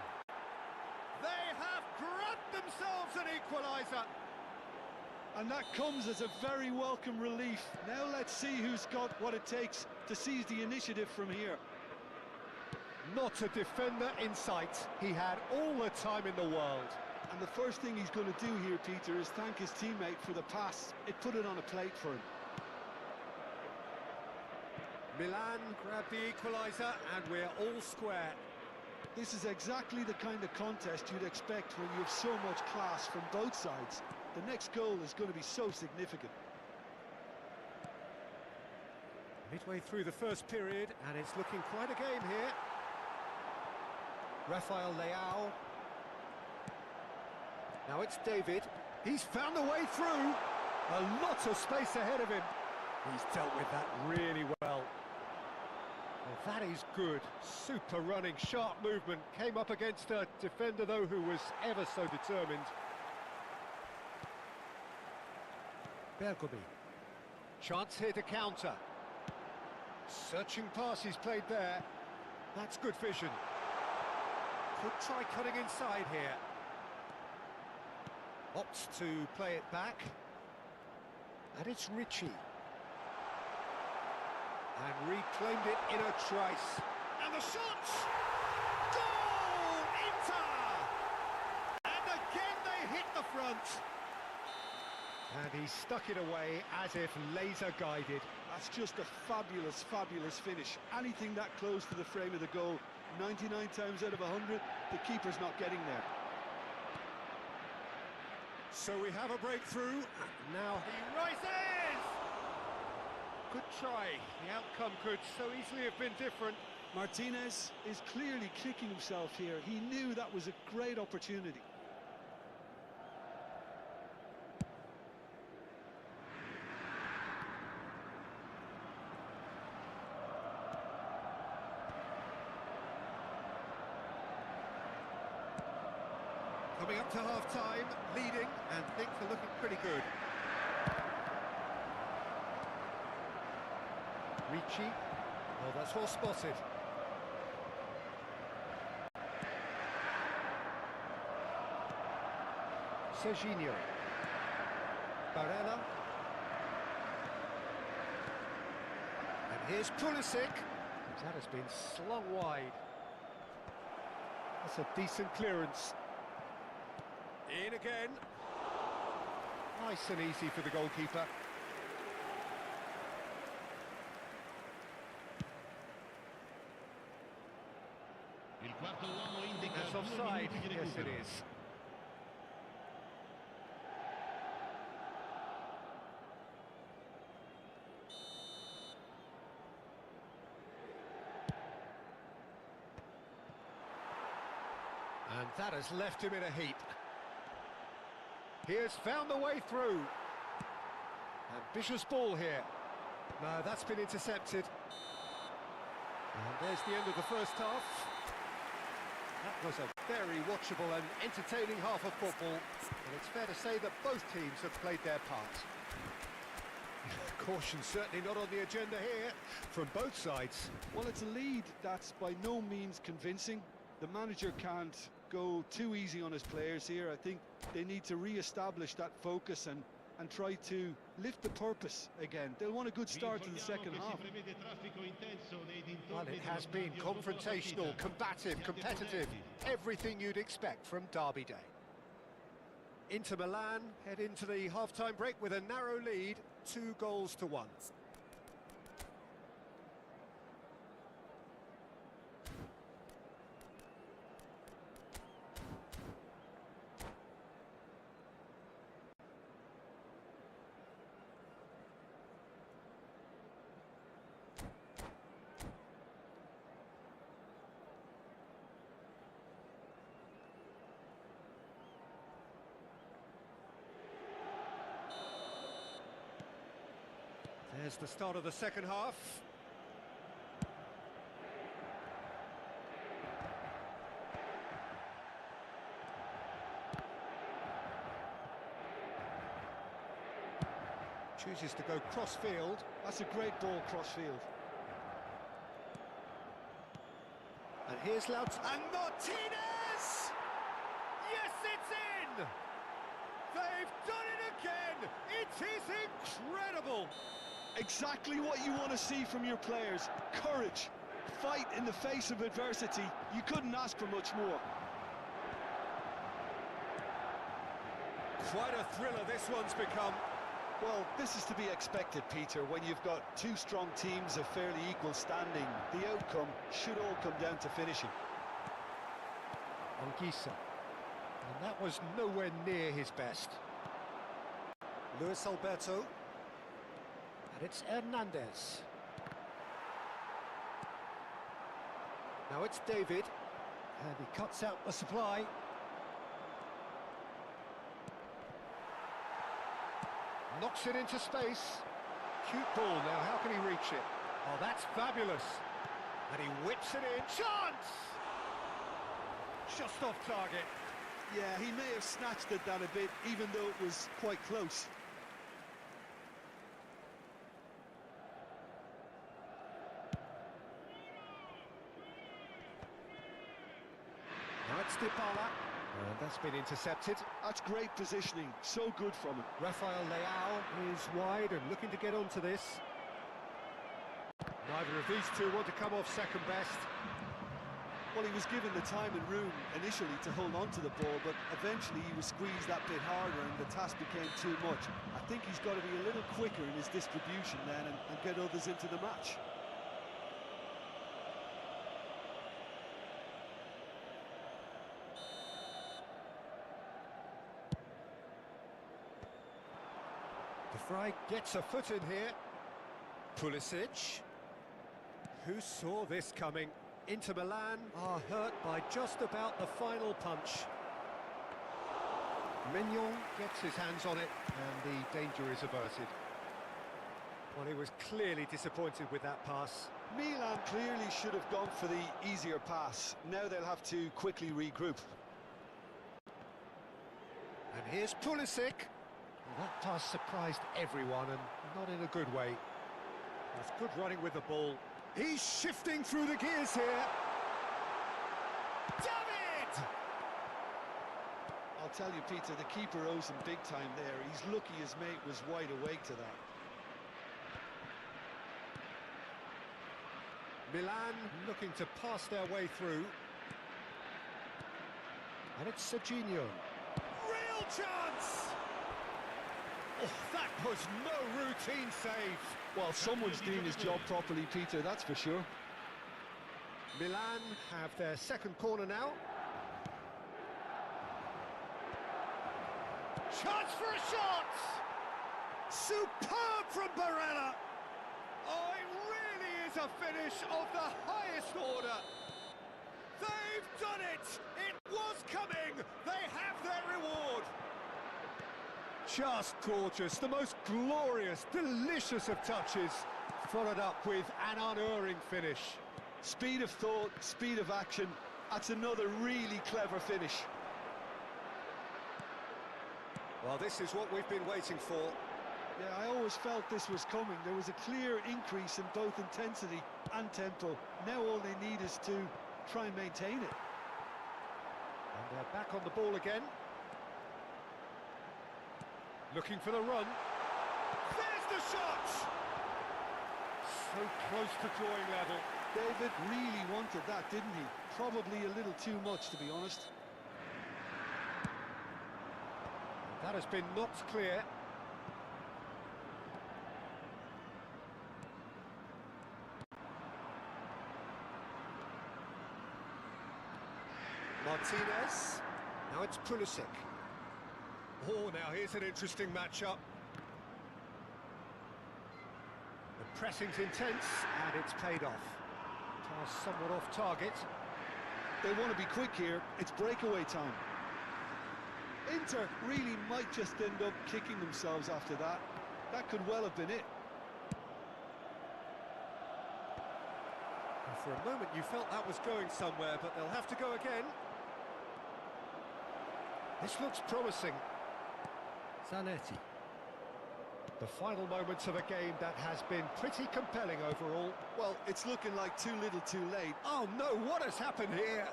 They have grabbed themselves an equaliser. And that comes as a very welcome relief. Now let's see who's got what it takes to seize the initiative from here. Not a defender in sight. He had all the time in the world. And the first thing he's going to do here, Peter, is thank his teammate for the pass. It put it on a plate for him. Milan grabbed the equaliser and we're all square. This is exactly the kind of contest you'd expect when you have so much class from both sides. The next goal is going to be so significant. Midway through the first period, and it's looking quite a game here. Rafael Leao. Now it's David. He's found a way through. A lot of space ahead of him. He's dealt with that really well. Well, that is good. Super running, sharp movement. Came up against a defender, though, who was ever so determined. Bergomi. Chance here to counter. Searching pass he's played there. That's good vision. Could try cutting inside here. Opts to play it back. And it's Richie. And reclaimed it in a trice. And the shot! Goal! Inter! And again they hit the front. And he stuck it away as if laser guided. That's just a fabulous, fabulous finish. Anything that close to the frame of the goal, 99 times out of 100, the keeper's not getting there. So we have a breakthrough. Now he rises! Good try. The outcome could so easily have been different. Martinez is clearly kicking himself here. He knew that was a great opportunity. Coming up to half-time, leading, and things are looking pretty good. Ricci. Oh, that's well spotted. Serginho. Barella. And here's Pulisic. That has been slung wide. That's a decent clearance. In again. Nice and easy for the goalkeeper. Il quarto uomo indica That's 2 offside. minuti di Yes, it recupero. is. And that has left him in a heap. He has found the way through. Ambitious ball here. No, that's been intercepted. And there's the end of the first half. That was a very watchable and entertaining half of football. And it's fair to say that both teams have played their part. Caution certainly not on the agenda here from both sides. Well, it's a lead that's by no means convincing. The manager can't go too easy on his players here. I think they need to re-establish that focus and try to lift the purpose again. They'll want a good start to the second half. Well, it has been confrontational, combative, competitive, everything you'd expect from Derby Day. Inter Milan head into the half-time break with a narrow lead, 2-1. There's the start of the second half. Chooses to go cross-field. That's a great ball cross-field. And here's Lautaro. And Martinez! Yes, it's in! They've done it again! It is incredible! Exactly what you want to see from your players. Courage, fight in the face of adversity. You couldn't ask for much more. Quite a thriller this one's become. Well, this is to be expected, Peter, when you've got two strong teams of fairly equal standing. The outcome should all come down to finishing. Anguissa. And that was nowhere near his best. Luis Alberto. And it's Hernandez. Now it's David. And he cuts out the supply. Knocks it into space. Cute ball now, how can he reach it? Oh, that's fabulous. And he whips it in. Chance! Just off target. Yeah, he may have snatched at that a bit, even though it was quite close. Now it's Dybala. And that's been intercepted. That's great positioning, so good from him. Rafael Leao is wide and looking to get onto this. Neither of these two want to come off second best. Well, he was given the time and room initially to hold on to the ball, but eventually he was squeezed that bit harder and the task became too much. I think he's got to be a little quicker in his distribution then and get others into the match. De Vrij gets a foot in here. Pulisic. Who saw this coming? Inter Milan are hurt by just about the final punch. Mignon gets his hands on it, and the danger is averted. Well, he was clearly disappointed with that pass. Milan clearly should have gone for the easier pass. Now they'll have to quickly regroup. And here's Pulisic. Well, that pass surprised everyone, and not in a good way. That's good running with the ball. He's shifting through the gears here. David! I'll tell you, Peter, the keeper owes him big time there. He's lucky his mate was wide awake to that. Milan looking to pass their way through. And it's Serginho. Real chance! Oh, that was no routine save. Well, someone's doing his job properly, Peter, that's for sure. Milan have their second corner now. Chance for a shot! Superb from Barella! Oh, it really is a finish of the highest order. They've done it! It was coming! They have their reward! Just gorgeous, the most glorious, delicious of touches, followed up with an unerring finish. Speed of thought, speed of action, that's another really clever finish. Well, this is what we've been waiting for. Yeah, I always felt this was coming. There was a clear increase in both intensity and tempo. Now all they need is to try and maintain it. And they're back on the ball again. Looking for the run. There's the shot! So close to drawing level. David really wanted that, didn't he? Probably a little too much, to be honest. That has been knocked clear. Martinez. Now it's Pulisic. Oh, now here's an interesting matchup. The pressing's intense, and it's paid off. Pass somewhat off target. They want to be quick here. It's breakaway time. Inter really might just end up kicking themselves after that. That could well have been it. And for a moment you felt that was going somewhere, but they'll have to go again. This looks promising. Zanetti. The final moments of a game that has been pretty compelling overall. Well, it's looking like too little too late. Oh no, what has happened here?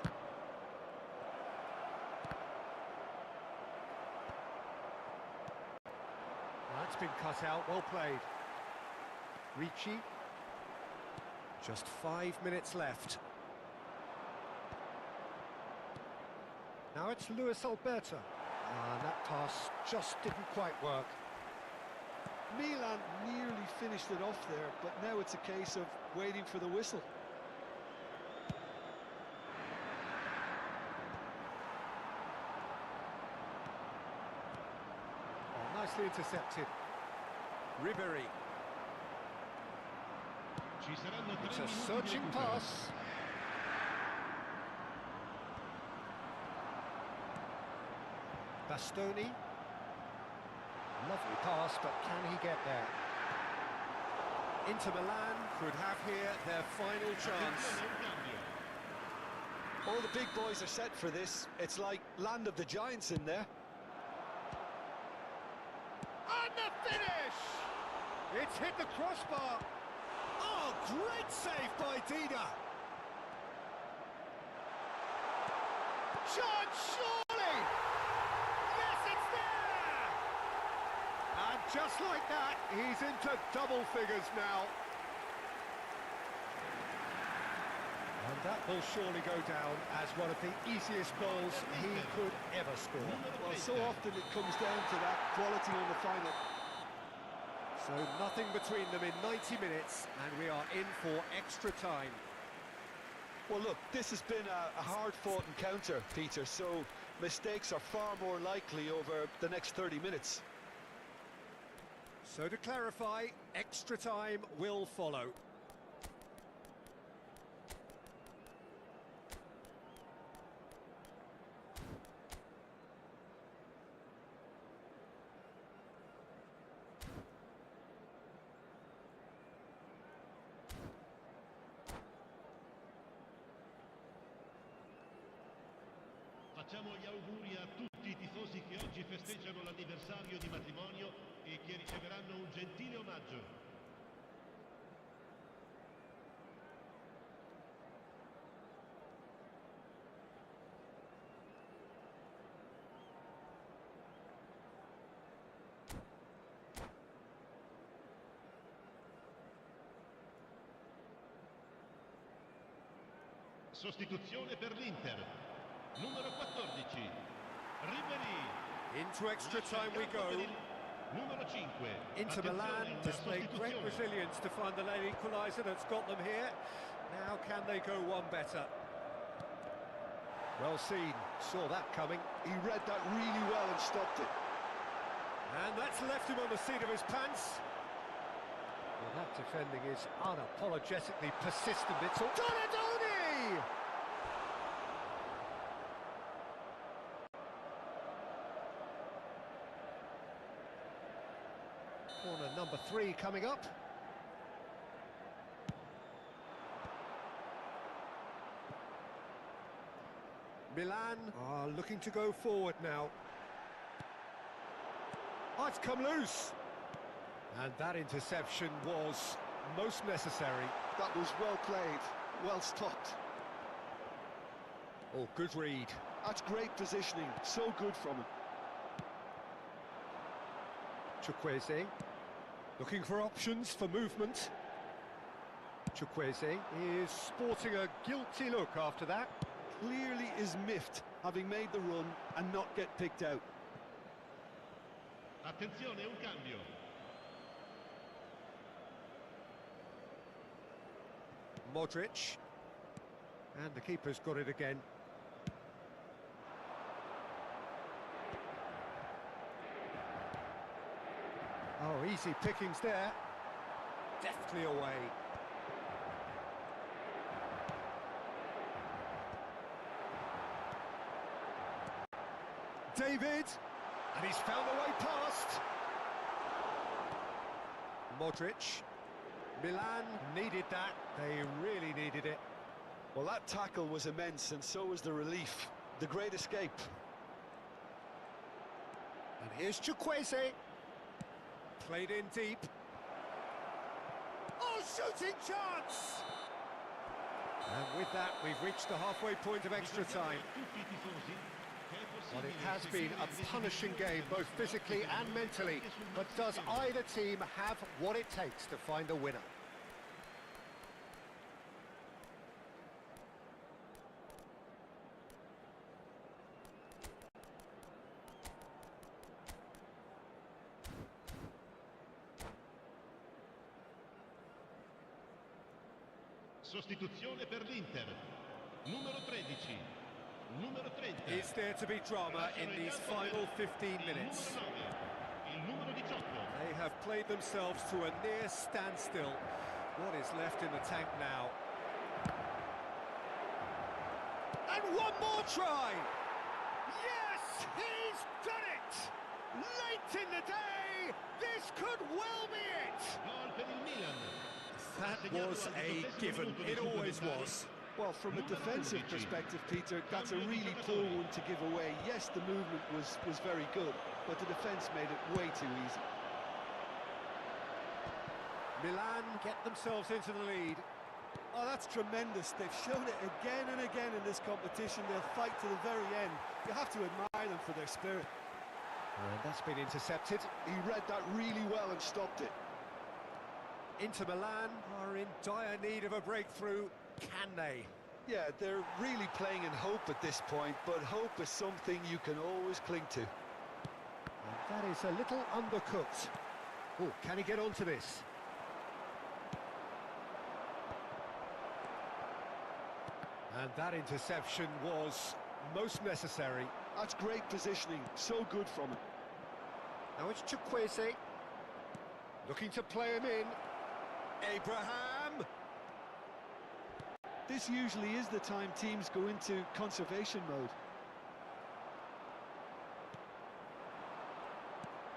That's been cut out, well played. Ricci. Just 5 minutes left. Now it's Luis Alberto. That pass just didn't quite work. Milan nearly finished it off there, but now it's a case of waiting for the whistle. Oh, nicely intercepted. Ribery. It's a searching pass. Bastoni. Lovely pass, but can he get there? Inter Milan could have here their final chance. All the big boys are set for this. It's like land of the giants in there. And the finish! It's hit the crossbar. Oh, great save by Dida. Chance, surely! Yes, it's there! And just like that, he's into double figures now. And that will surely go down as one of the easiest goals he could ever score. Well, so often it comes down to that quality on the final. So nothing between them in 90 minutes, and we are in for extra time. Well, look, this has been a hard-fought encounter, Peter, so mistakes are far more likely over the next 30 minutes. So to clarify, extra time will follow. Facciamo gli auguri a tutti i tifosi che oggi festeggiano l'anniversario di matrimonio e che riceveranno un gentile omaggio. Sostituzione per l'Inter. Numero 14, Ribery. Into extra time we go. Numero 5. Inter Milan displayed great resilience to find the late equaliser that's got them here. Now can they go one better? Well seen, saw that coming. He read that really well and stopped it. And that's left him on the seat of his pants. Well, that defending is unapologetically persistent. It's all... Donadoni! Corner number 3 coming up. Milan are looking to go forward now. Oh, it's come loose. And that interception was most necessary. That was well played, well stopped. Oh, good read. That's great positioning, so good from him. Chukwueze, looking for options for movement. Chukwueze is sporting a guilty look after that. Clearly is miffed, having made the run and not get picked out. Attenzione, un cambio. Modric. And the keeper's got it again. Oh, easy pickings there. Deftly away. David, and he's found the way past. Modric. Milan needed that. They really needed it. Well, that tackle was immense, and so was the relief. The great escape. And here's Chukwueze. Played in deep. Oh, shooting chance! And with that, we've reached the halfway point of extra time. Well, it has been a punishing game, both physically and mentally. But does either team have what it takes to find a winner? Sostituzione per l'Inter. Numero 13. Numero 30. Is there to be drama in these final 15 minutes? Il numero 18. They have played themselves to a near standstill. What is left in the tank now? And one more try! Yes, he's done it! Late in the day, this could well be it! Gol per il Milan. That was a given, it always was. Well, from a defensive perspective, Peter, that's a really poor one to give away. Yes, the movement was very good, but the defence made it way too easy. Milan get themselves into the lead. Oh, that's tremendous. They've shown it again and again in this competition. They'll fight to the very end. You have to admire them for their spirit. And that's been intercepted. He read that really well and stopped it. Inter Milan are in dire need of a breakthrough. Can they? Yeah, they're really playing in hope at this point, but hope is something you can always cling to. And that is a little undercooked. Oh, can he get onto this? And that interception was most necessary. That's great positioning, so good from him. Now it's Chukwueze. Looking to play him in. Abraham! This usually is the time teams go into conservation mode.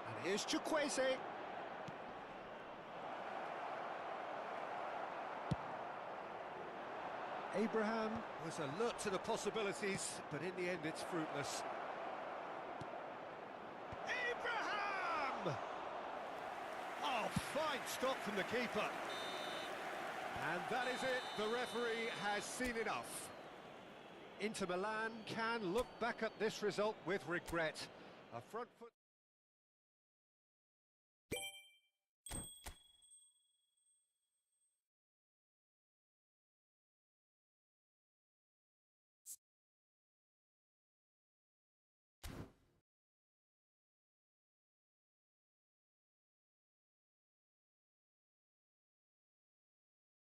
And here's Chukwueze. Abraham was alert to the possibilities, but in the end it's fruitless. Abraham! Oh, fine stop from the keeper. And that is it, the referee has seen enough. Inter Milan can look back at this result with regret. A front foot...